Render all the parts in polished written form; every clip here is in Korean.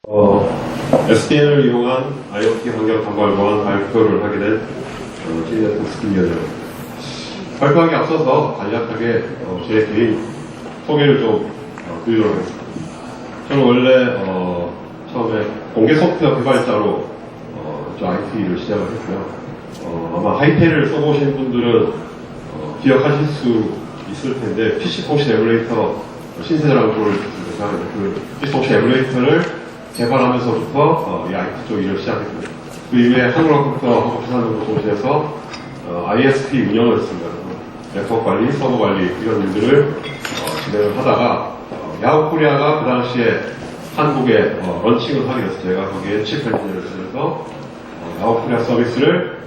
SDN을 이용한 IoT 환경 단발 보안 발표를 하게 된 G네트워크스 김현우입니다. 발표하기 앞서서 간략하게 제 개인 소개를 좀 드리도록 하겠습니다. 저는 원래 처음에 공개 소프트웨어 개발자로 IT를 시작을 했고요. 아마 하이텔을 써보신 분들은 기억하실 수 있을 텐데 PC통신 에뮬레이터 신세대라고 부를 생각합니다. 그 PC통신 에뮬레이터를 개발하면서부터 이 IT 쪽 일을 시작했고요. 그 이후에 한국컴퓨터 한국기사노동공시에서 ISP 운영을 했습니다. 네트워크 관리, 서버 관리 이런 일들을 진행을 하다가 야후코리아가 그 당시에 한국에 런칭을 하게 돼서 제가 거기에 칩 엔지니어를 지내서 야후코리아 서비스를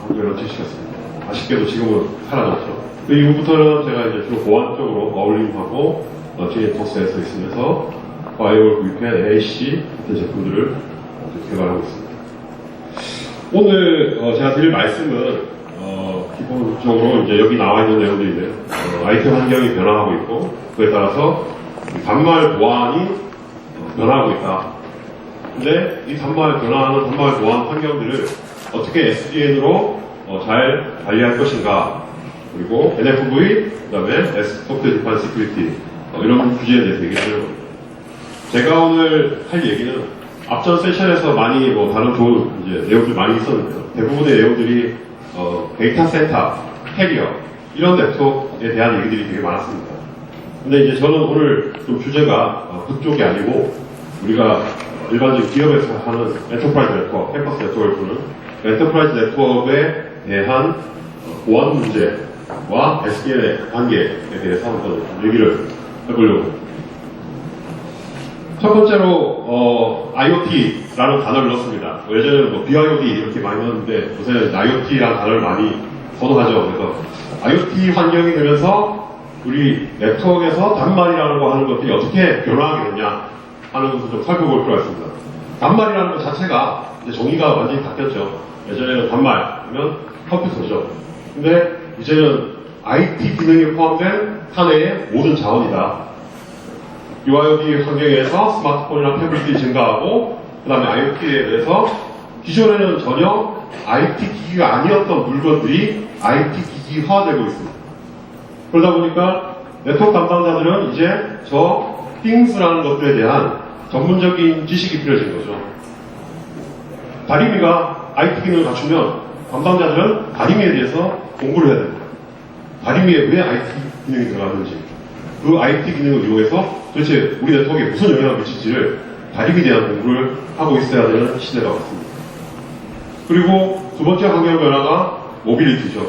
한국에 런칭시켰습니다. 아쉽게도 지금은 사라졌죠. 그 이후부터는 제가 이제 주로 보안 쪽으로 어울림하고 G네트워크스에서 있으면서 바이오를 구입한 AC 같은 제품들을 개발하고 있습니다. 오늘 제가 드릴 말씀은 기본적으로 이제 여기 나와 있는 내용들인데요. IT 환경이 변화하고 있고 그에 따라서 단말 보안이 변화하고 있다. 근데 이 변화하는 단말 보안 환경들을 어떻게 SDN으로 잘 관리할 것인가, 그리고 NFV, 그 다음에 소프트웨어 디파인드 시큐리티 이런 주제에 대해서 얘기를 해요. 제가 오늘 할 얘기는 앞전 세션에서 많이 다른 좋은 내용들 많이 있었는데요. 대부분의 내용들이 데이터 센터, 캐리어 이런 네트워크에 대한 얘기들이 되게 많았습니다. 근데 이제 저는 오늘 좀 주제가 그쪽이 아니고 우리가 일반적인 기업에서 하는 엔터프라이즈 네트워크, 캠퍼스 네트워크를 부르는 엔터프라이즈 네트워크에 대한 보안 문제와 SDN의 관계에 대해서 한번 얘기를 해보려고 합니다. 첫 번째로 IoT라는 단어를 넣었습니다. 예전에는 BIOD 이렇게 많이 넣었는데 요새는 IoT라는 단어를 많이 선호하죠. 그래서 IoT 환경이 되면서 우리 네트워크에서 단말이라는 하는 것들이 어떻게 변화하게 됐냐 하는 것을 좀 살펴볼 필요가 있습니다. 단말이라는 것 자체가 이제 종이가 완전히 바뀌었죠. 예전에는 단말이면 컴퓨터죠. 근데 이제는 IT 기능이 포함된 사내의 모든 자원이다. BYOD 환경에서 스마트폰이나 태블릿이 증가하고 그 다음에 IoT에 대해서 기존에는 전혀 IT 기기가 아니었던 물건들이 IT 기기화되고 있습니다. 그러다 보니까 네트워크 담당자들은 이제 저 things라는 것들에 대한 전문적인 지식이 필요해진 거죠. 다리미가 IT 기능을 갖추면 담당자들은 다리미에 대해서 공부를 해야 됩니다. 다리미에 왜 IT 기능이 들어가는지, 그 IT 기능을 이용해서 도대체 우리 네트워크에 무슨 영향을 미칠지를 다림에 대한 공부를 하고 있어야 되는 시대가 왔습니다. 그리고 두 번째 환경 변화가 모빌리티죠.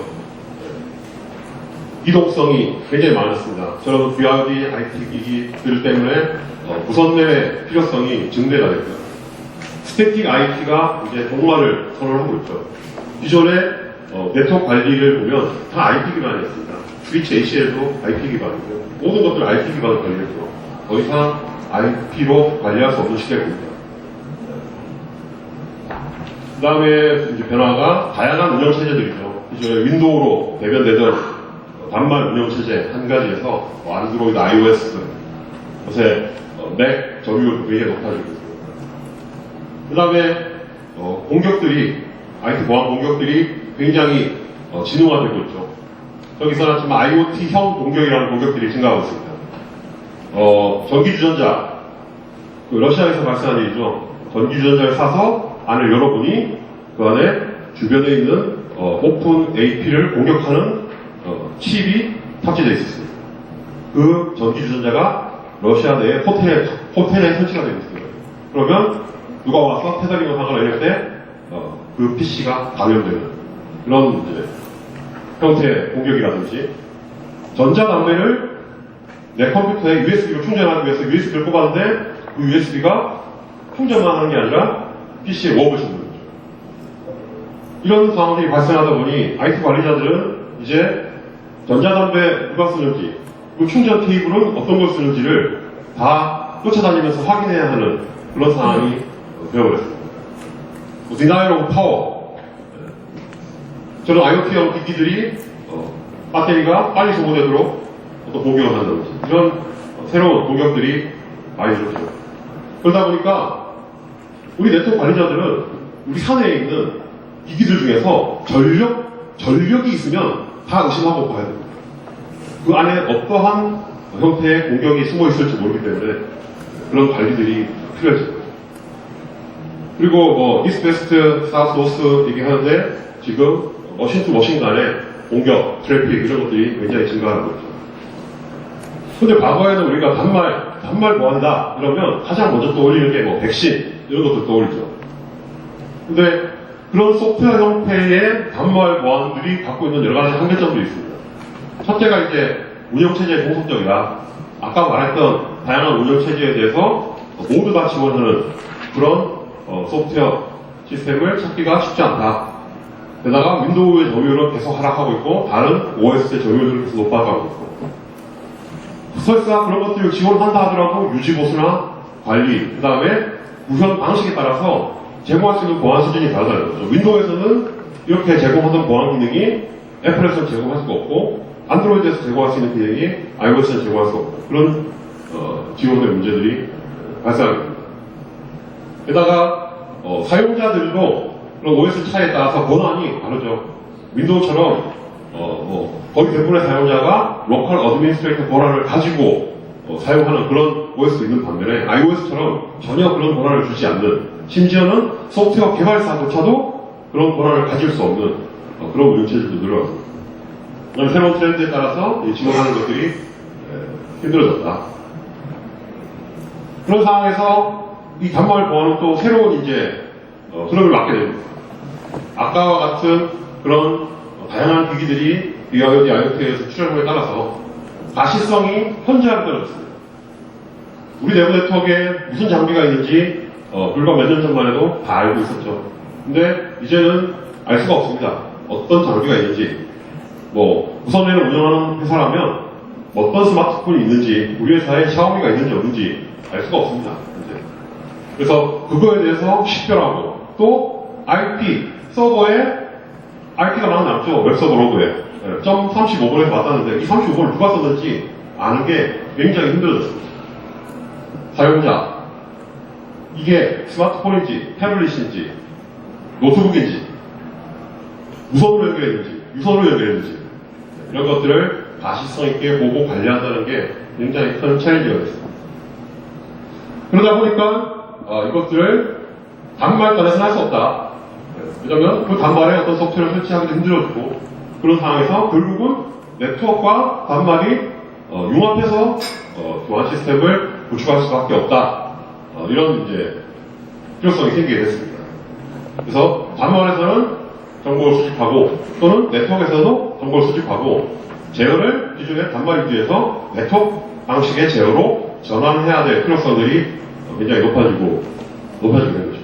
이동성이 굉장히 많았습니다. 저런 BYOD IT 기기들 때문에 무선 내 필요성이 증대가 됐고요. 스태틱 IT가 이제 동화를 선언하고 있죠. 기존의 네트워크 관리를 보면 다 IT 기반이었습니다. 스위치 ACL도 IT 기반이고 모든 것들 IT 기반으로 관리했죠. 더 이상 IP로 관리할 수 없는 시대입니다. 그 다음에 이제 변화가 다양한 운영체제들이죠. 기존에 윈도우로 대변되던 단말 운영체제 한 가지에서 안드로이드, iOS, 요새 맥 점유율도 굉장히 높아지고 있습니다. 그 다음에 공격들이, IT 보안 공격들이 굉장히 진화되고 있죠. 여기서는 지금 IoT형 공격이라는 공격들이 증가하고 있습니다. 전기주전자, 러시아에서 발생한 일이죠. 전기주전자를 사서 안을 열어보니 그 안에 주변에 있는 오픈 AP를 공격하는 칩이 탑재되어 있었습니다. 그 전기주전자가 러시아 내에 호텔에 설치가 되어 있습니다. 그러면 누가 와서 테더링을 하거나 이럴 때 그 PC가 감염되는 그런 이제 형태의 공격이라든지, 전자담배를 내 컴퓨터에 USB로 충전하기 위해서 USB를 뽑았는데 그 USB가 충전만 하는 게 아니라 PC에 웜을 씌우는 거죠. 이런 상황들이 발생하다 보니 IT 관리자들은 이제 전자담배 누가 쓰는지, 그 충전 케이블은 어떤 걸 쓰는지를 다 쫓아다니면서 확인해야 하는 그런 상황이 되어버렸습니다. Denial of Power. 저는 IoT형 기기들이 배터리가 빨리 소모되도록 어떤 공격을 한다든지 이런 새로운 공격들이 많이 들었죠. 그러다 보니까 우리 네트워크 관리자들은 우리 사내에 있는 기기들 중에서 전력이 있으면 다 의심하고 봐야 됩니다. 그 안에 어떠한 형태의 공격이 숨어 있을지 모르기 때문에 그런 관리들이 필요해집니다. 그리고 뭐 이스트 웨스트 사우스 노스 얘기하는데 지금 머신 투 머신 간의 공격, 트래픽 이런 것들이 굉장히 증가하고 있죠. 근데 과거에는 우리가 단말 보안이다 이러면 가장 먼저 떠올리는 게 뭐 백신 이런 것들 떠올리죠. 근데 그런 소프트웨어 형태의 단말 보안들이 갖고 있는 여러 가지 한계점도 있습니다. 첫째가 이제 운영체제의 공속적이다. 아까 말했던 다양한 운영체제에 대해서 모두 다 지원하는 그런 소프트웨어 시스템을 찾기가 쉽지 않다. 게다가 윈도우의 점유율은 계속 하락하고 있고 다른 OS의 점유율은 계속 높아가고 있고 설사 그런 것들을 지원한다 하더라도 유지보수나 관리, 그 다음에 구현 방식에 따라서 제공할 수 있는 보안 수준이 다르다는 거죠. 윈도우에서는 이렇게 제공하던 보안 기능이 애플에서는 제공할 수가 없고 안드로이드에서 제공할 수 있는 기능이 iOS에서는 제공할 수가 없고 그런 지원의 문제들이 발생합니다. 게다가 사용자들도 그런 OS 차이에 따라서 권한이 다르죠. 윈도우처럼 거의 대부분의 사용자가 로컬 어드미니스트레이터 권한을 가지고 사용하는 그런 OS도 있는 반면에 iOS처럼 전혀 그런 권한을 주지 않는, 심지어는 소프트웨어 개발사조차도 그런 권한을 가질 수 없는 그런 운영체제도 늘어납니다. 새로운 트렌드에 따라서 지원하는 것들이 힘들어졌다. 그런 상황에서 이 단말 보안은 또 새로운 이제 흐름을 맞게 됩니다. 아까와 같은 그런 다양한 기기들이 BIoT, IoT에서 출현함에 따라서 가시성이 현저하게 떨어졌습니다. 우리 내부 네트워크에 무슨 장비가 있는지 불과 몇 년 전만 해도 다 알고 있었죠. 근데 이제는 알 수가 없습니다. 어떤 장비가 있는지. 무선회를 운영하는 회사라면 어떤 스마트폰이 있는지, 우리 회사에 샤오미가 있는지 없는지 알 수가 없습니다. 이제. 그래서 그거에 대해서 식별하고 또 IP, 서버에 IP가 막 남죠. 웹서버 로그에. 35번에서 맞았는데 이 35번을 누가 썼는지 아는 게 굉장히 힘들어졌습니다. 사용자, 이게 스마트폰인지 태블릿인지 노트북인지 무선으로 연결했는지 유선으로 연결했는지 이런 것들을 가시성 있게 보고 관리한다는 게 굉장히 큰 챌린지가 됐습니다. 그러다 보니까 이것들을 단말단에서는 할 수 없다. 왜냐면 그 단말에 어떤 소프트웨어를 설치하기도 힘들어지고 그런 상황에서 결국은 네트워크와 단말이 융합해서 교환 시스템을 구축할 수밖에 없다. 이런 이제 필요성이 생기게 됐습니다. 그래서 단말에서는 정보를 수집하고 또는 네트워크에서도 정보를 수집하고 제어를 기존의 단말 위주에서 네트워크 방식의 제어로 전환해야 될 필요성들이 굉장히 높아지게 된 거죠.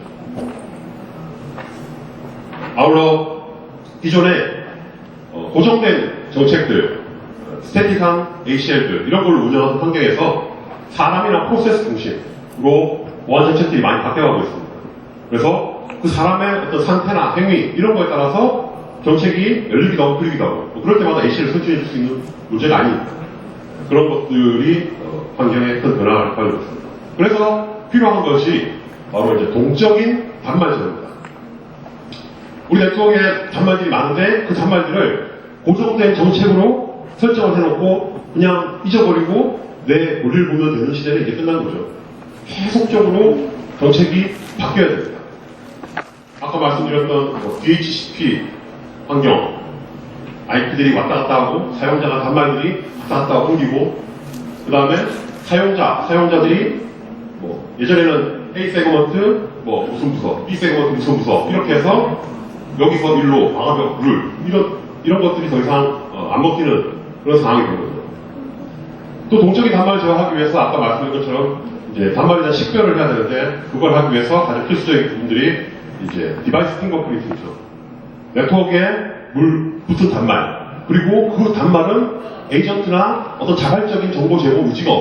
아울러 기존의 고정된 정책들, 스태틱한 ACL들 이런 걸 운영하는 환경에서 사람이나 프로세스 중심으로 보안 정책들이 많이 바뀌어가고 있습니다. 그래서 그 사람의 어떤 상태나 행위 이런 거에 따라서 정책이 열리기도 하고 풀리기도 하고 그럴 때마다 ACL을 설치해 줄 수 있는 문제가 아닙니다. 그런 것들이 환경에 큰 변화를 가지고 있습니다. 그래서 필요한 것이 바로 이제 동적인 단말 제어입니다. 우리 네트워크에 단말들이 많은데 그 단말들을 고정된 정책으로 설정을 해놓고 그냥 잊어버리고 내 볼일 보면 되는 시대는 이제 끝난 거죠. 계속적으로 정책이 바뀌어야 됩니다. 아까 말씀드렸던 DHCP 환경, IP들이 왔다 갔다 하고 사용자가 단말들이 왔다 갔다 옮기고 그 다음에 사용자들이 예전에는 A 세그먼트 무슨 부서, B 세그먼트 무슨 부서 이렇게 해서 여기서 일로 방화벽 룰 이런 것들이 더 이상 안 먹히는 그런 상황이 된 거죠. 또 동적인 단말을 제어하기 위해서 아까 말씀드린 것처럼 이제 단말에 대한 식별을 해야 되는데 그걸 하기 위해서 가장 필수적인 부분들이 이제 디바이스 핑거프린트죠. 네트워크에 붙은 단말 그리고 그 단말은 에이전트나 어떤 자발적인 정보 제공 의지가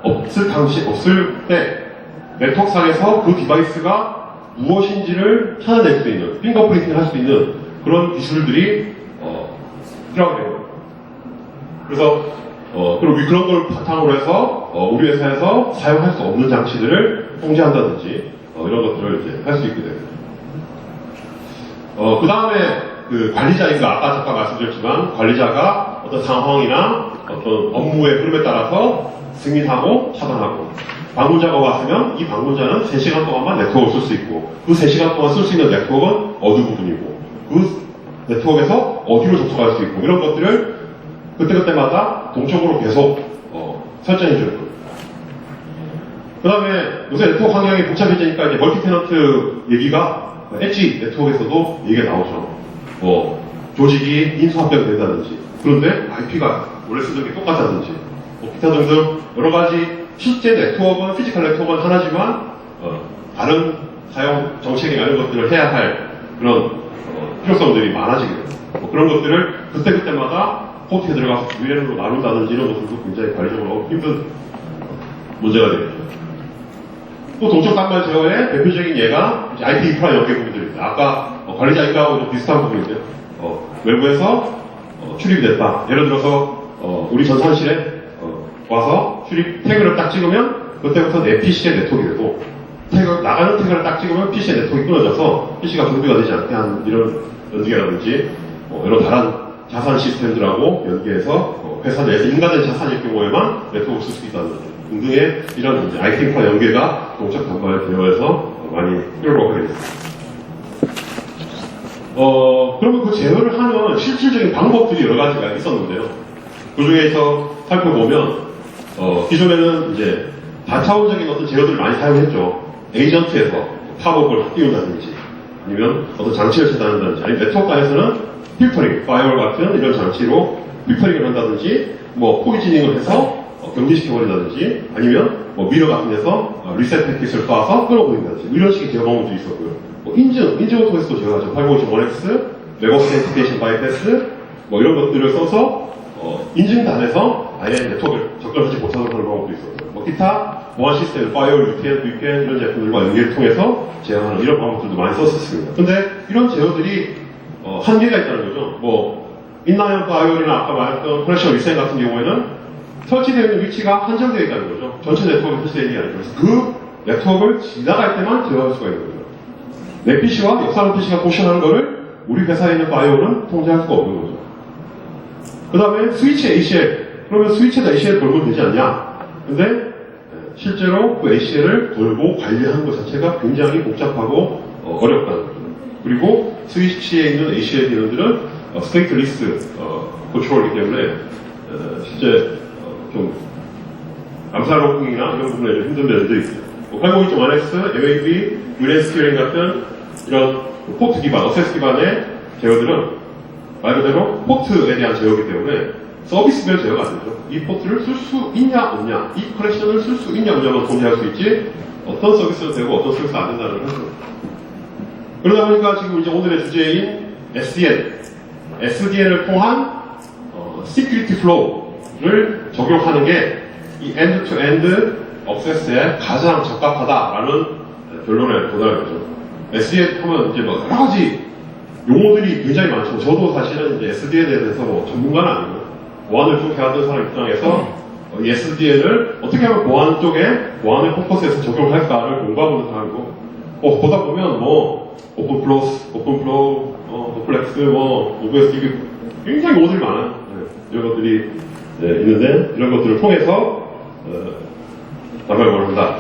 없을 때 네트워크상에서 그 디바이스가 무엇인지를 찾아낼 수 있는 핑거프린팅을 할 수 있는 그런 기술들이 필요하게 됩니다. 그래서 그리고 그런 걸 바탕으로 해서 우리 회사에서 사용할 수 없는 장치들을 통제한다든지 이런 것들을 이제 할 수 있게 됩니다. 그 다음에 그 관리자인가, 아까 잠깐 말씀드렸지만 관리자가 어떤 상황이나 어떤 업무의 흐름에 따라서 승인하고 차단하고, 방문자가 왔으면 이 방문자는 3시간 동안만 네트워크를 쓸 수 있고, 그 3시간 동안 쓸 수 있는 네트워크는 어느 부분이고, 그 네트워크에서 어디로 접속할 수 있고, 이런 것들을 그때그때마다 동적으로 계속 설정해 줄 거예요. 그 다음에 요새 네트워크 환경이 복잡해지니까 이제 멀티 테넌트 얘기가 엣지 네트워크에서도 얘기가 나오죠. 조직이 인수합병된다든지, 그런데 IP가 원래 쓰던 게 똑같다든지, 기타 등등 여러 가지 실제 네트워크는, 피지컬 네트워크는 하나지만 다른 사용 정책이나 이런 것들을 해야 할 그런 필요성들이 많아지게 돼요. 그런 것들을 그때그때마다 포트에 들어가서 VLAN으로 나눈다든지 이런 것들도 굉장히 관리적으로 힘든 문제가 되겠죠. 또 동적 단말 제어의 대표적인 예가 IP 인프라 연계 부분들입니다. 아까 관리자 인가하고 비슷한 부분인데요. 외부에서 출입이 됐다. 예를 들어서 우리 전산실에 와서 출입 태그를 딱 찍으면 그때부터 내 PC의 네트워크가 되고, 나가는 태그를 딱 찍으면 PC의 네트워크가 끊어져서 PC가 준비가 되지 않게 한 이런 연계라든지 여러 다른 자산 시스템들하고 연계해서 회사 내에서 인가된 자산일 경우에만 네트워크를 쓸 수 있다는 등등의 이런 이제 IT 인프라 연계가 동적 단말 제어에서 많이 필요로 하게 됐습니다. 그러면 그 제어를 하는 실질적인 방법들이 여러 가지가 있었는데요. 그 중에서 살펴보면, 기존에는 이제 다차원적인 어떤 제어들을 많이 사용했죠. 에이전트에서 팝업을 띄운다든지, 아니면 어떤 장치를 차단한다든지, 아니면 네트워크 안에서는 필터링, 파이어월 같은 이런 장치로 필터링을 한다든지, 포이즈닝을 해서 경직시켜버린다든지, 아니면 미러 같은 데서 리셋 패킷을 쏴서 끊어버린다든지, 이런 식의 제어 방법도 있었고요. 인증을 통해서도 제어하죠. 851X, 웹 오센티케이션 바이패스, 이런 것들을 써서 인증단에서 아예 네트워크를 접근하지 못하는 그런 방법도 있었고요. 기타 보안 시스템, 파이어월, VPN 이런 제품들과 연계를 통해서 제어하는 이런 방법들도 많이 썼었습니다. 근데 이런 제어들이 한계가 있다는 거죠. 인라인 파이어월이나 아까 말했던 커넥션 리셋 같은 경우에는 설치되어 있는 위치가 한정되어 있다는 거죠. 전체 네트워크에 설치되어 있는 게 아니고, 그래서 그 네트워크를 지나갈 때만 제어할 수가 있는 거죠. 내 PC와 옆 사람 PC가 포션하는 거를 우리 회사에 있는 파이어월은 통제할 수가 없는 거죠. 그 다음에 스위치 ACL. 그러면 스위치에다 ACL 걸면 되지 않냐? 근데 실제로 그 ACL을 걸고 관리하는 것 자체가 굉장히 복잡하고 어렵다는 거죠. 그리고 스위치에 있는 ACL 기능들은 스테이트 리스트 컨트롤이기 때문에 실제 좀 암살 로깅이나 이런 부분에 좀 힘든 면도 있어요. 802.1x, MAB, 유렌 스티어링 같은 이런 포트 기반, 어세스 기반의 제어들은 말 그대로 포트에 대한 제어이기 때문에 서비스별 제어가 안 되죠. 이 포트를 쓸 수 있냐 없냐, 이 커넥션을 쓸 수 있냐 없냐만 통제할 수 있지, 어떤 서비스도 되고 어떤 서비스가 안 된다는 거죠. 그러다 보니까 지금 이제 오늘의 주제인 SDN을 통한 Security Flow를 적용하는 게 이 end-to-end 액세스에 가장 적합하다라는 결론에 도달했죠. SDN 하면 이제 여러 가지 용어들이 굉장히 많죠. 저도 사실은 이제 SDN에 대해서 전문가는 아니고 보안을 쭉 해왔던 사람 입장에서 이 SDN을 어떻게 하면 보안 쪽에 보안을 포커스해서 적용할까를 공부하는 사람이고, 보다 보면 오픈플로우, 오플렉스, OSDB 굉장히 용어들이 많아요. 이런 것들이 있는데 이런 것들을 통해서 나발을 한다.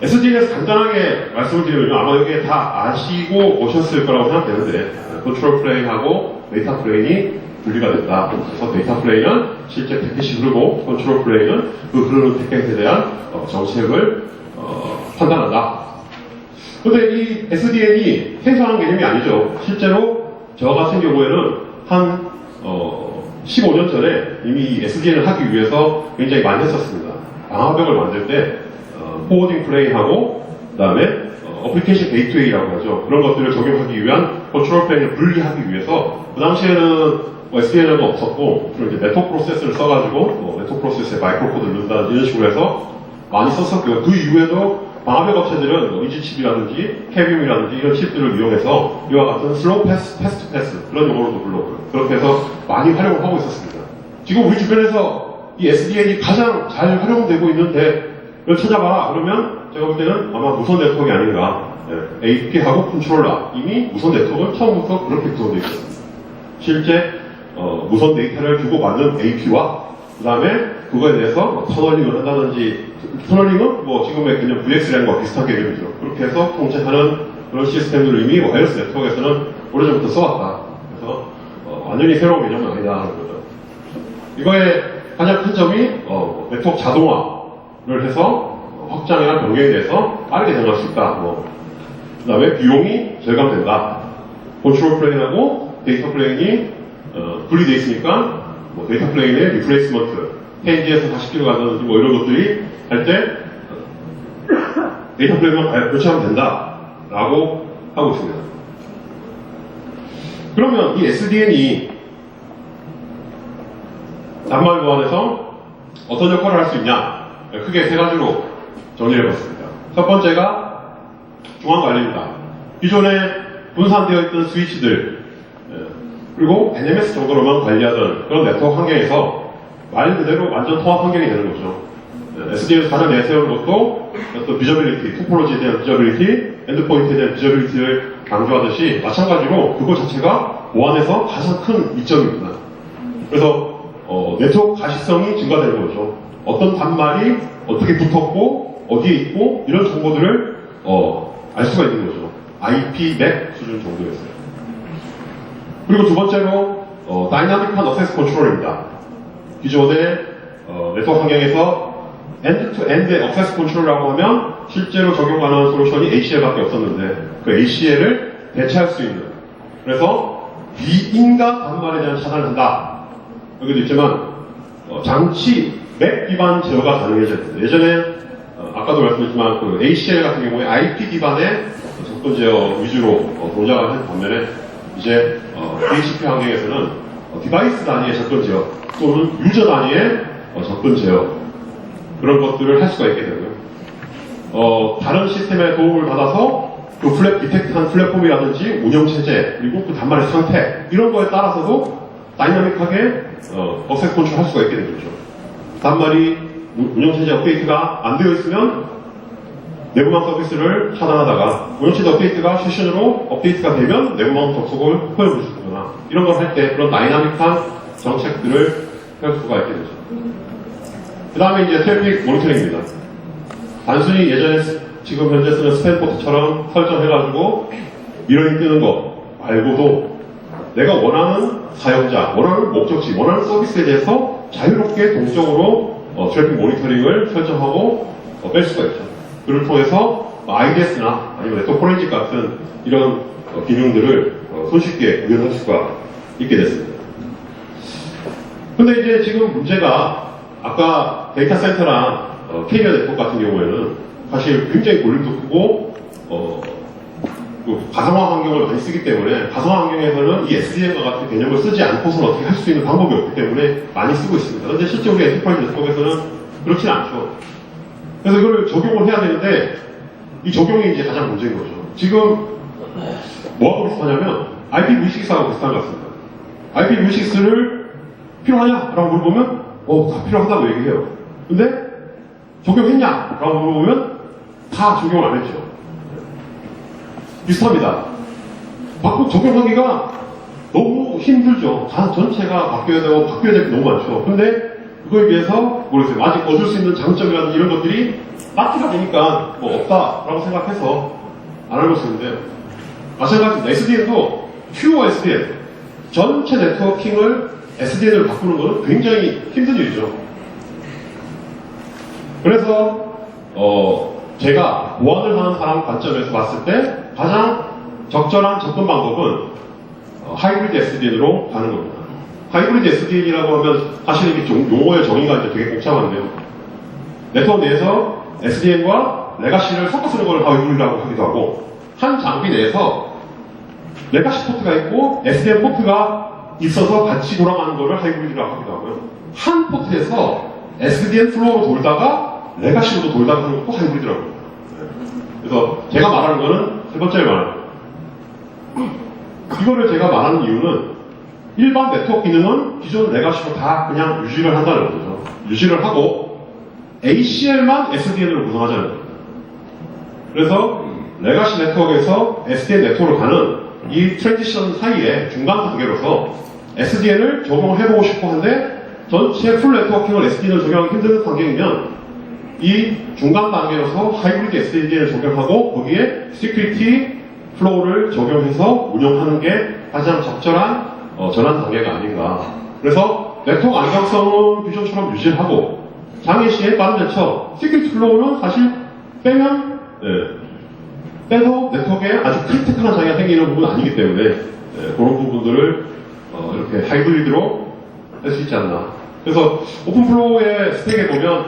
SDN에서 간단하게 말씀을 드리면 아마 여기에 다 아시고 오셨을 거라고 생각되는데, 컨트롤 플레인하고 데이터 플레인이 분리가 된다. 그래서 데이터 플레인은 실제 패킷이 흐르고, 컨트롤 플레인은 그 흐르는 패킷에 대한 정책을 판단한다. 근데 이 SDN이 생소한 개념이 아니죠. 실제로 저 같은 경우에는 한 15년 전에 이미 이 SDN을 하기 위해서 굉장히 많이 했었습니다. 방화벽을 만들 때 포워딩 플레인하고 그 다음에 어플리케이션 게이트웨이라고 하죠. 그런 것들을 적용하기 위한 컨트롤 플레인을 분리하기 위해서, 그 당시에는 SDN은 없었고 주로 이제 네트워크 프로세스를 써가지고 네트워크 프로세스에 마이크로 코드를 넣는다 이런 식으로 해서 많이 썼었고요. 그 이후에도 방화벽 업체들은 이지칩이라든지 캐비움이라든지 이런 칩들을 이용해서 이와 같은 슬로우 패스트 그런 용어로도 불렀고요. 그렇게 해서 많이 활용을 하고 있었습니다. 지금 우리 주변에서 이 SDN이 가장 잘 활용되고 있는데 이걸 찾아봐라. 그러면 제가 볼 때는 아마 무선 네트워크가 아닌가. AP하고 컨트롤러. 이미 무선 네트워크는 처음부터 그렇게 구성되어 있어요. 실제 무선 데이터를 주고받는 AP와 그 다음에 그거에 대해서 뭐 터널링을 한다든지, 터널링은 뭐 지금의 개념 VXLAN과 비슷한 개념이죠. 그렇게 해서 통제하는 그런 시스템들을 이미 와이어리스 네트워크에서는 오래전부터 써왔다. 그래서 완전히 새로운 개념은 아니다 하는 거죠. 이거의 가장 큰 점이 네트워크 자동화를 해서 확장이나 변경에 대해서 빠르게 정할 수 있다. 그 다음에 비용이 절감된다. 컨트롤 플레인하고 데이터 플레인이 분리되어 있으니까 데이터 플레인의 리플레이스먼트, 페이지에서 40kg 간다든지 뭐 이런 것들이 할 때 데이터 플레인만 교체하면 된다 라고 하고 있습니다. 그러면 이 SDN이 단말 보안에서 어떤 역할을 할 수 있냐? 크게 세 가지로 정리를 해봤습니다. 첫 번째가 중앙 관리입니다. 기존에 분산되어 있던 스위치들, 그리고 NMS 정도로만 관리하던 그런 네트워크 환경에서 말 그대로 완전 통합 환경이 되는 거죠. SDN에서 가장 내세우는 것도 어떤 비저빌리티, 토폴로지에 대한 비저빌리티, 엔드포인트에 대한 비저빌리티를 강조하듯이 마찬가지로 그거 자체가 보안에서 가장 큰 이점입니다. 그래서 네트워크 가시성이 증가되는 거죠. 어떤 단말이 어떻게 붙었고 어디에 있고 이런 정보들을 알 수가 있는 거죠. IP 맥 수준 정도였어요. 그리고 두 번째로 다이나믹한 어세스 컨트롤입니다. 기존의 네트워크 환경에서 엔드-투-엔드 어세스 컨트롤이라고 하면 실제로 적용하는 솔루션이 ACL밖에 없었는데 그 ACL을 대체할 수 있는, 그래서 비인가 단말에 대한 차단을 한다. 여기도 있지만 장치 맥 기반 제어가 가능해졌습니다. 예전에 아까도 말씀드렸지만 그 ACL 같은 경우에 IP 기반의 접근 제어 위주로 동작을 한 반면에 이제 DHCP 환경에서는 디바이스 단위의 접근 제어 또는 유저 단위의 접근 제어, 그런 것들을 할 수가 있게 되고요. 다른 시스템의 도움을 받아서 그 디텍트한 플랫폼이라든지 운영체제, 그리고 그 단말의 상태, 이런 거에 따라서도 다이나믹하게 어세스 컨트롤 할 수가 있게 되죠. 단말이 운영체제 업데이트가 안 되어 있으면 내부망 서비스를 차단하다가 운영체제 업데이트가 최신으로 업데이트가 되면 내부망 접속을 허용해 주거나, 이런 걸 할 때 그런 다이나믹한 정책들을 할 수가 있게 되죠. 그 다음에 이제 트래픽 모니터링입니다. 단순히 예전에 지금 현재 쓰는 스팸 포트처럼 설정해가지고 미러링 뜨는 거 말고도 내가 원하는 사용자, 원하는 목적지, 원하는 서비스에 대해서 자유롭게 동적으로 트래픽 모니터링을 설정하고 뺄 수가 있죠. 그를 통해서 IDS나 아니면 네트워크 포렌식 같은 이런 기능들을 손쉽게 구현할 수가 있게 됐습니다. 근데 이제 지금 문제가 아까 데이터 센터랑 캐리어 네트워크 같은 경우에는 사실 굉장히 볼륨도 크고 그 가상화 환경을 많이 쓰기 때문에 가상화 환경에서는 이 SDN과 같은 개념을 쓰지 않고서는 어떻게 할 수 있는 방법이 없기 때문에 많이 쓰고 있습니다. 그런데 실제 우리 엔터프라이즈 네트워크에서는 그렇진 않죠. 그래서 이걸 적용을 해야 되는데 이 적용이 이제 가장 문제인 거죠. 지금 뭐하고 비슷하냐면 IPv6하고 비슷한 것 같습니다. IPv6를 필요하냐? 라고 물어보면 다 필요하다고 얘기해요. 근데 적용했냐? 라고 물어보면 다 적용 안 했죠. 비슷합니다. 적용하기가 너무 힘들죠. 전체가 바뀌어야 되고 바뀌어야 될 게 너무 많죠. 근데 그거에 비해서 모르겠어요. 아직 얻을 수 있는 장점이라든지 이런 것들이 마트가 되니까 없다라고 생각해서 안 하고 있는데, 마찬가지입니다. SDN도 퓨어 SDN, 전체 네트워킹을 SDN을 바꾸는 것은 굉장히 힘든 일이죠. 그래서 제가 보안을 하는 사람 관점에서 봤을 때 가장 적절한 접근 방법은 하이브리드 SDN으로 가는 겁니다. 하이브리드 SDN이라고 하면 사실 이게 용어의 정의가 이제 되게 복잡한데요. 네트워크 내에서 SDN과 레가시를 섞어 쓰는 걸 하이브리드라고 하기도 하고, 한 장비 내에서 레가시 포트가 있고 SDN 포트가 있어서 같이 돌아가는 거를 하이브리드라고 하기도 하고요. 한 포트에서 SDN 플로우로 돌다가 레가시로도 돌다가 하는 것도 하이브리드라고 합니다. 그래서 제가 말하는 거는 세 번째 말하는 거예요. 이거를 제가 말하는 이유는 일반 네트워크 기능은 기존 레가시로 다 그냥 유지를 한다는 거죠. 유지를 하고 ACL만 SDN으로 구성하자는 겁니다. 그래서 레가시 네트워크에서 SDN 네트워크로 가는 이 트랜지션 사이에 중간 단계로서 SDN을 적용을 해보고 싶어 하는데 전체 풀 네트워킹을 SDN을 적용하기 힘든 환경이면 이 중간 단계로서 하이브리드 SDN을 적용하고 거기에 시큐리티 플로우를 적용해서 운영하는 게 가장 적절한 전환 단계가 아닌가. 그래서 네트워크 안정성은 기존처럼 유지하고 장애 시에 빠른 대처, 시큐리티 플로우는 사실 빼면 빼도 네트워크에 아주 크리티컬한 장애가 생기는 부분은 아니기 때문에 그런 부분들을 이렇게 하이브리드로 할 수 있지 않나. 그래서 오픈플로우의 스택에 보면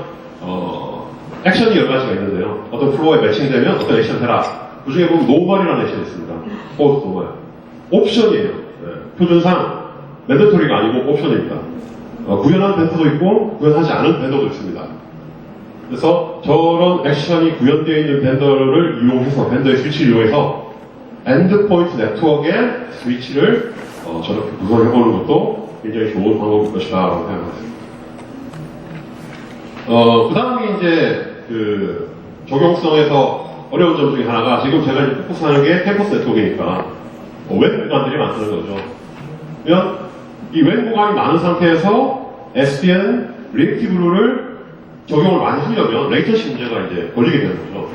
액션이 여러 가지가 있는데요. 어떤 플로우에 매칭되면 어떤 액션 해라. 그 중에 보면 노멀이라는 액션이 있습니다. 노멀. 옵션이에요. 표준상 맨더토리가 아니고 옵션입니다. 구현한 벤더도 있고 구현하지 않은 벤더도 있습니다. 그래서 저런 액션이 구현되어 있는 벤더를 이용해서 벤더의 스위치를 이용해서 엔드포인트 네트워크의 스위치를 저렇게 구성해보는 것도 굉장히 좋은 방법일 것이다 라고 생각합니다. 그 다음에 이제 그 적용성에서 어려운 점 중에 하나가 지금 제가 이제 포커스하는 게 캠퍼스 네트워크니까 웹 구간들이 많다는 거죠. 그러면 이 웹 구간이 많은 상태에서 SDN, 리액티브를 적용을 많이 하려면 레이턴시 문제가 이제 걸리게 되는 거죠.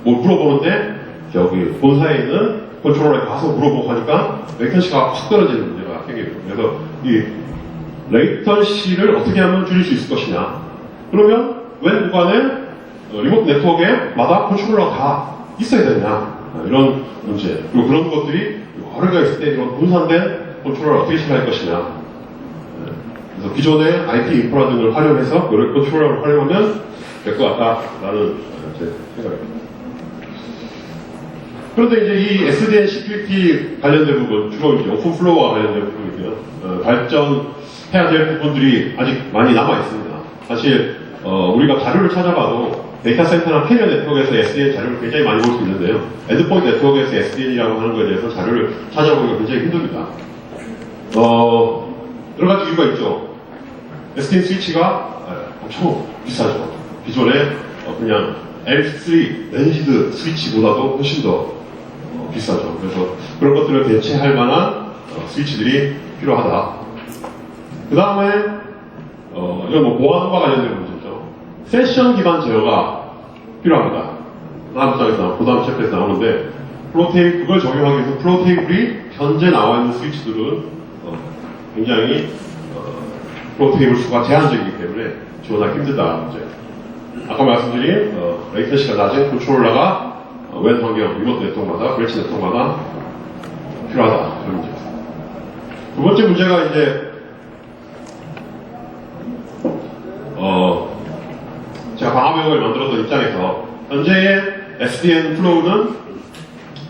뭐 물어보는데 저기 본사에 있는 컨트롤러에 가서 물어보고 하니까 레이턴시가 확 떨어지는 문제가 생기는 거예요. 그래서 이 레이턴시를 어떻게 하면 줄일 수 있을 것이냐. 그러면 웹 구간에 리모트 네트워크마다 컨트롤러가 다 있어야 되냐. 이런 문제. 그리고 그런 것들이 여러 개가 있을 때 이런 분산된 컨트롤러를 어떻게 처리할 것이냐. 그래서 기존의 IT 인프라 등을 활용해서 여러 컨트롤러를 활용하면 될 것 같다라는 제 생각입니다. 그런데 이제 이 SDN 시큐리티 관련된 부분, 주로 이제 오픈플로우와 관련된 부분이고요. 발전해야 될 부분들이 아직 많이 남아 있습니다. 사실 우리가 자료를 찾아봐도 데이터 센터나 캐리어 네트워크에서 SDN 자료를 굉장히 많이 볼 수 있는데요. 엔드포인트 네트워크에서 SDN이라고 하는 것에 대해서 자료를 찾아보기가 굉장히 힘듭니다. 여러 가지 이유가 있죠. SDN 스위치가 엄청 비싸죠. 기존의 그냥 L3 렌지드 스위치보다도 훨씬 더 비싸죠. 그래서 그런 것들을 대체할 만한 스위치들이 필요하다. 그 다음에 이건 뭐 보안과 관련된 문제죠. 세션 기반 제어가 필요합니다. 다음 장에서 그 다음 챕터에서 나오는데 그걸 적용하기 위해서 플로우 테이블이 현재 나와 있는 스위치들은 굉장히 플로우 테이블 수가 제한적이기 때문에 지원하기 힘들다는 문제. 아까 말씀드린 레이턴시가 낮은 컨트롤러가 웬 환경, 리모트 네트워크마다, 브랜치 네트워크마다 필요하다. 그런 문제입니다. 두 번째 문제가 이제 제가 방화벽을 만들었던 입장에서 현재의 SDN 플로우는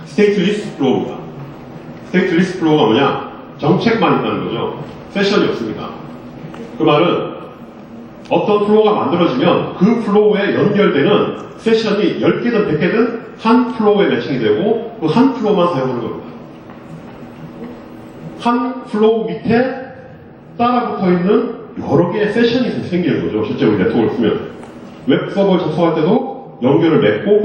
스테이트리스 플로우입니다. 스테이트리스 플로우가 뭐냐? 정책만 있다는 거죠. 세션이 없습니다. 그 말은 어떤 플로우가 만들어지면 그 플로우에 연결되는 세션이 10개든 100개든 한 플로우에 매칭이 되고 그 한 플로우만 사용하는 겁니다. 한 플로우 밑에 따라붙어 있는 여러 개의 세션이 생기는 거죠. 실제로 네트워크를 쓰면. 웹 서버를 접속할 때도 연결을 맺고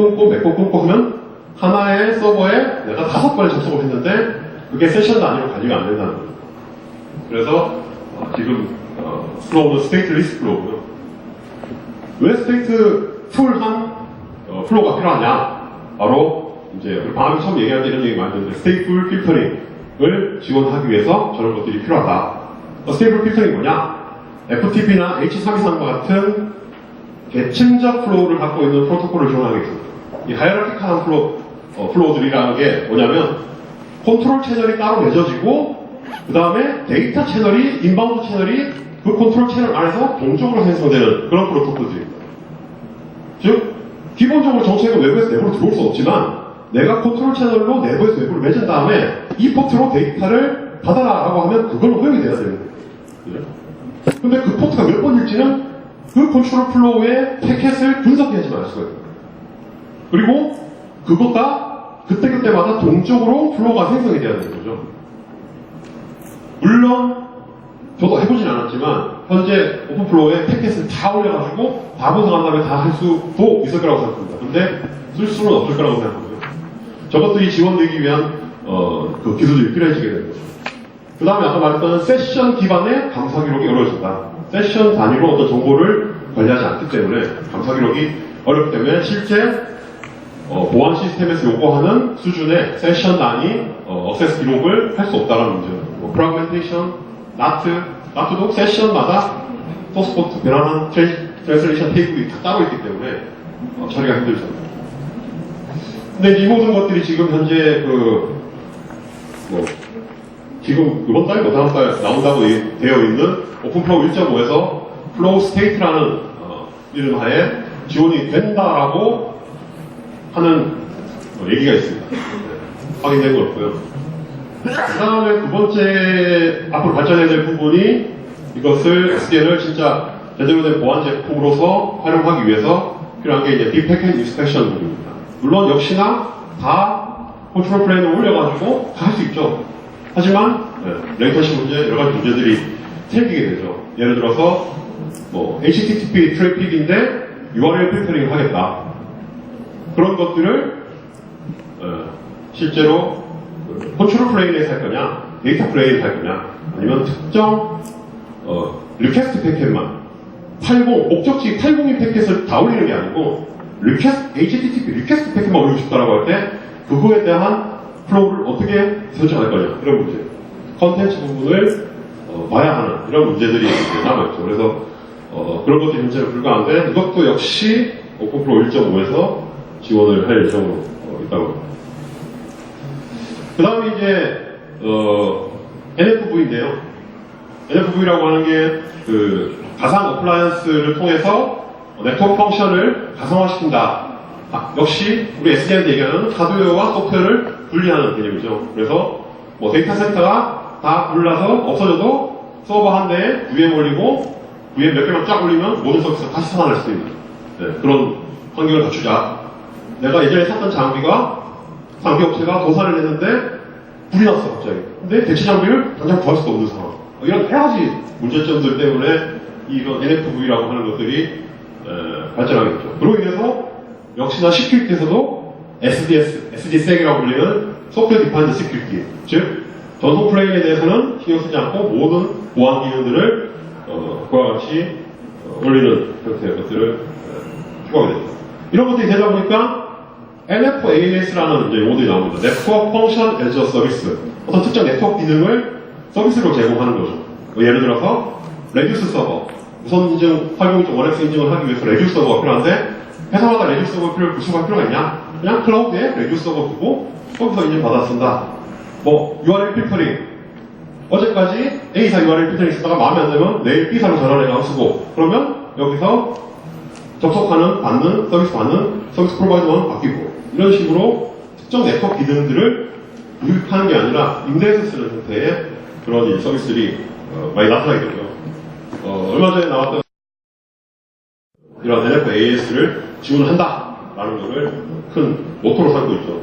끊고 하면 하나의 서버에 내가 5번을 접속을 했는데 그게 세션 단위로 관리가 안 된다는 거죠. 그래서 지금 플로우는 스테이트리스 플로우고요. 왜 스테이트 풀한 플로우가 필요하냐? 바로 이제 우리 방금 처음 얘기할 때 이런 얘기 많이 했는데 스테이트풀 필터링을 지원하기 위해서 저런 것들이 필요하다. 스테이트풀 필터링이 뭐냐? FTP나 H323과 같은 계층적 플로우를 갖고 있는 프로토콜을 지원하겠습니다. 이 하이어라키컬한 플로우들이라는 게 뭐냐면 컨트롤 채널이 따로 맺어지고 그 다음에 데이터 채널이 인바운드 채널이 그 컨트롤 채널 안에서 동적으로 생성되는 그런 프로토콜들입니다. 즉 기본적으로 정책은 외부에서 내부로 들어올 수 없지만 내가 컨트롤 채널로 내부에서 외부를 맺은 다음에 이 포트로 데이터를 받아라라고 하면 그걸 허용이 돼야 되는 거예요. 근데 그 포트가 몇 번일지는 그 컨트롤 플로우의 패켓을 분석해야지 알 수가 있어요. 그리고 그것과 그때그때마다 동적으로 플로우가 생성이 돼야 되는 거죠. 물론 저도 해보진 않았지만 현재 오픈플로우에 패킷을 다 올려가지고 다 분석한 다음에 다 할 수도 있을 거라고 생각합니다. 근데 쓸 수는 없을 거라고 생각하고요. 저것들이 지원되기 위한 그 기술들이 필요해지게 되는 거죠. 그 다음에 아까 말했던 세션 기반의 감사 기록이 어려워진다. 세션 단위로 어떤 정보를 관리하지 않기 때문에 감사 기록이 어렵기 때문에 실제 보안 시스템에서 요구하는 수준의 세션 단위 액세스 기록을 할 수 없다는 문제입니다. 프라그멘테이션, 나트도 세션마다 소스포트 변환한 트랜슬레이션 테이블이 다 따로 있기 때문에 처리가 힘들죠. 근데 이 모든 것들이 지금 현재 지금 이번 달, 다음 달 나온다고 되어 있는 오픈플로우 1.5에서 플로우 스테이트라는 이름 하에 지원이 된다라고 하는 얘기가 있습니다. 확인된 건 없고요. 그 다음에 두 번째 앞으로 발전해야 될 부분이 이것을 SDN을 진짜 제대로 된 보안 제품으로서 활용하기 위해서 필요한 게 이제 빅패킷 인스펙션 부분입니다. 물론 역시나 다 컨트롤 플레인을 올려가지고 다 할 수 있죠. 하지만 레이턴시 문제, 여러 가지 문제들이 생기게 되죠. 예를 들어서 HTTP 트래픽인데 URL 필터링을 하겠다. 그런 것들을 실제로 컨트롤 플레인에서 할 거냐, 데이터 플레인에서 할 거냐, 아니면 특정 리퀘스트 패켓만 80, 목적지 80인 패켓을 다 올리는 게 아니고 HTTP 리퀘스트 패켓만 올리고 싶다라고 할 때 그거에 대한 플로우를 어떻게 설정할 거냐, 이런 문제. 컨텐츠 부분을 봐야 하는 이런 문제들이 남아있죠. 그래서 그런 것들이 현재는 불가한데 이것도 역시 오픈플로우 1.5에서 지원을 할 예정으로 있다고 합니다. 그 다음에 이제 NFV인데요. NFV라고 하는 게 가상 어플라이언스를 통해서 네트워크 펑션을 가상화시킨다. 역시 우리 SDN 얘기하는 하드웨어와 소프트웨어를 분리하는 개념이죠. 그래서 데이터 센터가 다 불나서 없어져도 서버 한 대에 VM 올리고 VM 몇 개만 쫙 올리면 모든 서비스가 다시 살아날 수 있는 그런 환경을 갖추자. 내가 예전에 샀던 장비가 장비 업체가 도산을 했는데 불이 났어 갑자기. 근데 대체 장비를 당장 구할 수도 없는 상황. 이런 여러 가지 문제점들 때문에 이런 NFV라고 하는 것들이 발전하게 됐죠. 그로 인해서 역시나 시큐리티에서도 SDSec이라고 불리는 소프트웨어 디파인드 시큐리티, 즉 전송 플레인에 대해서는 신경 쓰지 않고 모든 보안 기능들을 그와 같이 올리는 형태의 것들을 추구하게 됐죠. 이런 것들이 되다 보니까 NFAS라는 이제 용어들이 나옵니다. Network Function as a Service. 어떤 특정 네트워크 기능을 서비스로 제공하는 거죠. 예를 들어서 레듀스 서버, 우선 인증, 활용인증, 원액스 인증을 하기 위해서 레듀스 서버가 필요한데 회사마다 레듀스 서버 구축할 필요가 있냐? 그냥 클라우드에 레듀스 서버 두고 거기서 인증 받아 쓴다. URL 필터링. 어제까지 A사 URL 필터링 쓰다가 마음에 안 들면 내일 B사로 전환을 해서 쓰고 그러면 여기서 접속하는, 서비스 프로바이더는 바뀌고 이런 식으로 특정 네트워크 기능들을 구입하는 게 아니라 임대해서 쓰는 형태의 그런 서비스들이 많이 나타나게 되죠. 얼마 전에 나왔던 이런 NFAS를 지원한다라는 것을 큰 모토로 삼고 있죠.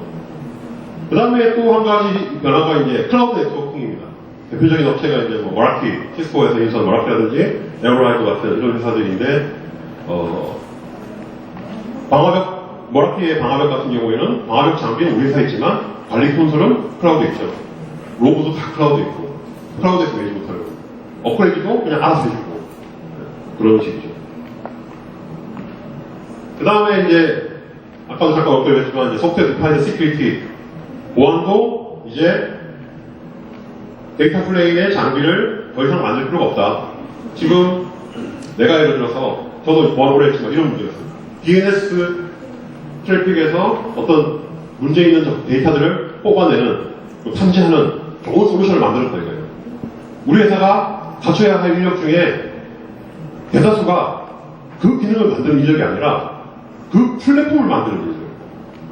그 다음에 또 한 가지 변화가 이제 클라우드 네트워킹입니다. 대표적인 업체가 이제 머라키, 시스코에서 인수한 머라키라든지 에어라이브 같은 이런 회사들인데 머라키의 방화벽 같은 경우에는 방화벽 장비는 우리 회사에 있지만 관리 콘솔은 클라우드에 있죠. 로고도 다 클라우드에 있고 클라우드에서 매지 못하고 업그레이드도 그냥 알아서 해주고 그런 식이죠. 그 다음에 이제 아까도 잠깐 언급했지만 소프트웨어 디파인드 시큐리티 보안도 이제 데이터 플레인의 장비를 더 이상 만들 필요가 없다. 지금 내가 예를 들어서 저도 보안 오래 했지만 이런 문제였어요. DNS 트래픽에서 어떤 문제 있는 데이터들을 뽑아내는 탐지하는 좋은 솔루션을 만들었다 이거예요. 우리 회사가 갖춰야 할 인력 중에 대다수가 그 기능을 만드는 인력이 아니라 그 플랫폼을 만드는 인력이에요.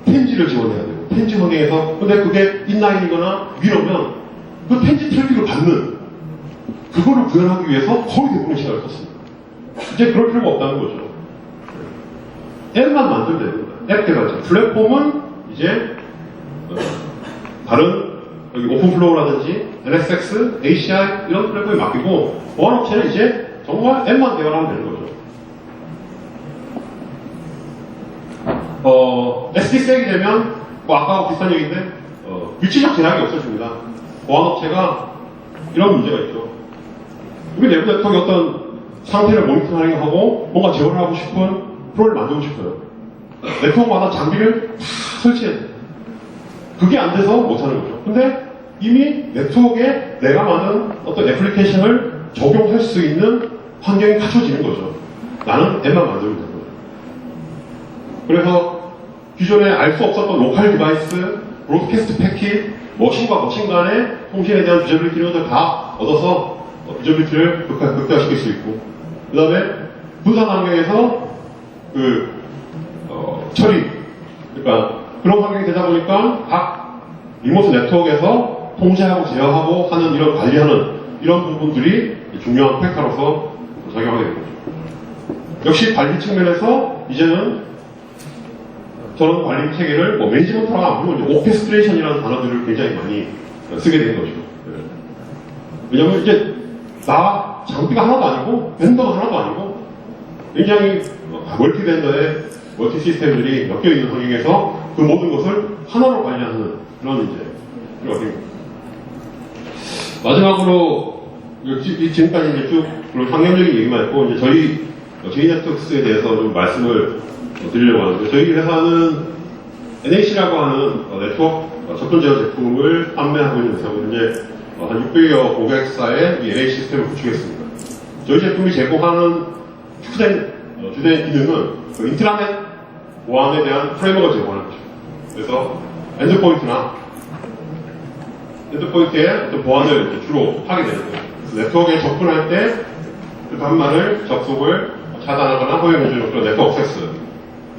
펜지를 지원해야 돼요. 펜지 환경에서 근데 그게 인라인이거나 위로면 그 펜지 트래픽을 받는 그거를 구현하기 위해서 거의 대부분의 시간을 썼습니다. 이제 그럴 필요가 없다는 거죠. 앱만 만들면 됩니다. 앱 개발자. 플랫폼은 이제 다른 여기 오픈플로우라든지 NSX, ACI 이런 플랫폼에 맡기고 보안업체는 이제 정말 앱만 개발하면 되는 거죠. SD 섹이 되면, 뭐 아까와 비슷한 얘기인데, 위치적 제약이 없어집니다. 보안업체가 이런 문제가 있죠. 우리 내부 네트워크의 어떤 상태를 모니터링하고 뭔가 제어를 하고 싶은 프로를 만들고 싶어요. 네트워크마다 장비를 다 설치해야 돼요. 그게 안 돼서 못하는 거죠. 근데 이미 네트워크에 내가 만든 어떤 애플리케이션을 적용할 수 있는 환경이 갖춰지는 거죠. 나는 앱만 만들면 되는 거죠. 그래서 기존에 알 수 없었던 로컬 디바이스, 브로드캐스트 패킷, 머신과 머신 간의 통신에 대한 유저빌리티 이런 것들 다 얻어서 유저빌리티를 극대화시킬 수 있고, 그 다음에 분산 환경에서 처리, 그러니까 그런 환경이 되다 보니까 각 리모트 네트워크에서 통제하고 제어하고 하는 이런 관리하는 이런 부분들이 중요한 팩터로서 작용하게 되는 거죠. 역시 관리 측면에서 이제는 저런 관리 체계를 뭐 매니지먼트라고 안 부르고 오케스트레이션이라는 단어들을 굉장히 많이 쓰게 된 거죠. 왜냐하면 이제 나 장비가 하나도 아니고 벤더가 하나도 아니고 굉장히 멀티 벤더의 멀티 시스템들이 엮여 있는 환경에서 그 모든 것을 하나로 관리하는 그런 이제 그런 환경입니다. 마지막으로 지금까지 이제 쭉 그런 상념적인 얘기만 했고 이제 저희 네트워크스에 대해서 좀 말씀을 드리려고 하는데, 저희 회사는 NAC라고 하는 네트워크 접근 제어 제품을 판매하고 있는 회사고, 현재 한 600여 고객사의 이 NAC 시스템을 구축했습니다. 저희 제품이 제공하는 주된 기능은 인트라넷 보안에 대한 프레임워크를 제공하는 것입니다. 그래서 엔드포인트의 어떤 보안을 주로 하게 되는 거예요. 그래서 네트워크에 접근할 때 그 단말을 접속을 차단하거나 허용해주는 그런 네트워크 액세스,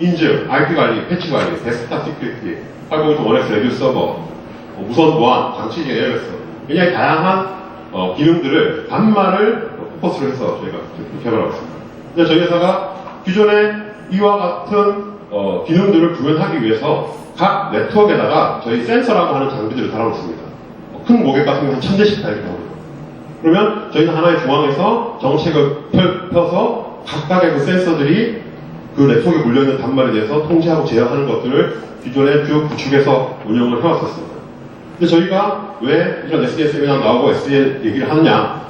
인증, IP 관리, 패치 관리, 데스크탑 시큐리티, 802.1x 레뷰 서버, 무선 보안, 장치 ALS, 굉장히 다양한 기능들을 단말을 포커스로 해서 저희가 개발하고 있습니다. 근데 저희 회사가 기존에 이와 같은 기능들을 구현하기 위해서 각 네트워크에다가 저희 센서라고 하는 장비들을 달아놓습니다. 큰 모객 같은 경우는 1000대씩 달게 하고요. 그러면 저희는 하나의 중앙에서 정책을 펴서 각각의 그 센서들이 그 네트워크에 물려있는 단말에 대해서 통제하고 제어하는 것들을 기존에 쭉 구축해서 운영을 해왔었습니다. 근데 저희가 왜 이런 SDSM이나 나오고 SDN 얘기를 하느냐,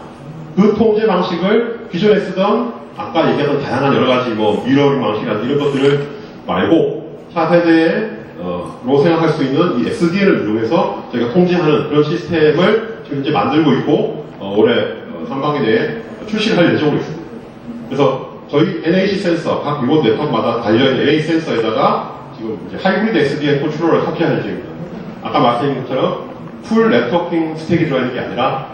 그 통제 방식을 기존에 쓰던 아까 얘기했던 다양한 여러 가지 뭐 미러링 방식이나 이런 것들을 말고 차세대로 생각할 수 있는 이 SDN을 이용해서 저희가 통제하는 그런 시스템을 지금 이제 만들고 있고 올해 상반기 내에 출시를 할 예정으로 있습니다. 그래서 저희 NAC 센서, 각 리모트 네트워크마다 달려있는 NAC 센서에다가 지금 이제 하이브리드 SDN 컨트롤러를 탑재할 예정입니다. 아까 말씀드린 것처럼 풀 네트워킹 스택이 들어있는 게 아니라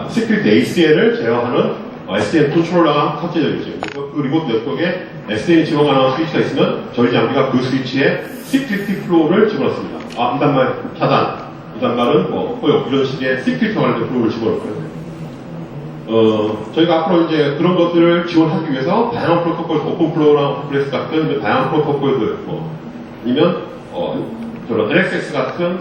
시큐리티 ACL을 제어하는 SDN 컨트롤러가 탑재되어 있죠. 그래서 그 리모트 네트워크에 SDN이 지원하는 스위치가 있으면 저희 장비가 그 스위치에 시큐리티 플로우를 집어넣습니다. 이 단말 차단, 이 단말은 허용, 이런 식의 시큐리티와 관련된 플로우를 집어넣고요. 저희가 앞으로 이제 그런 것들을 지원하기 위해서 다양한 프로토콜, 오픈플로우나 오픈플레이스 같은 다양한 프로토콜들, 아니면 저런 LXX 같은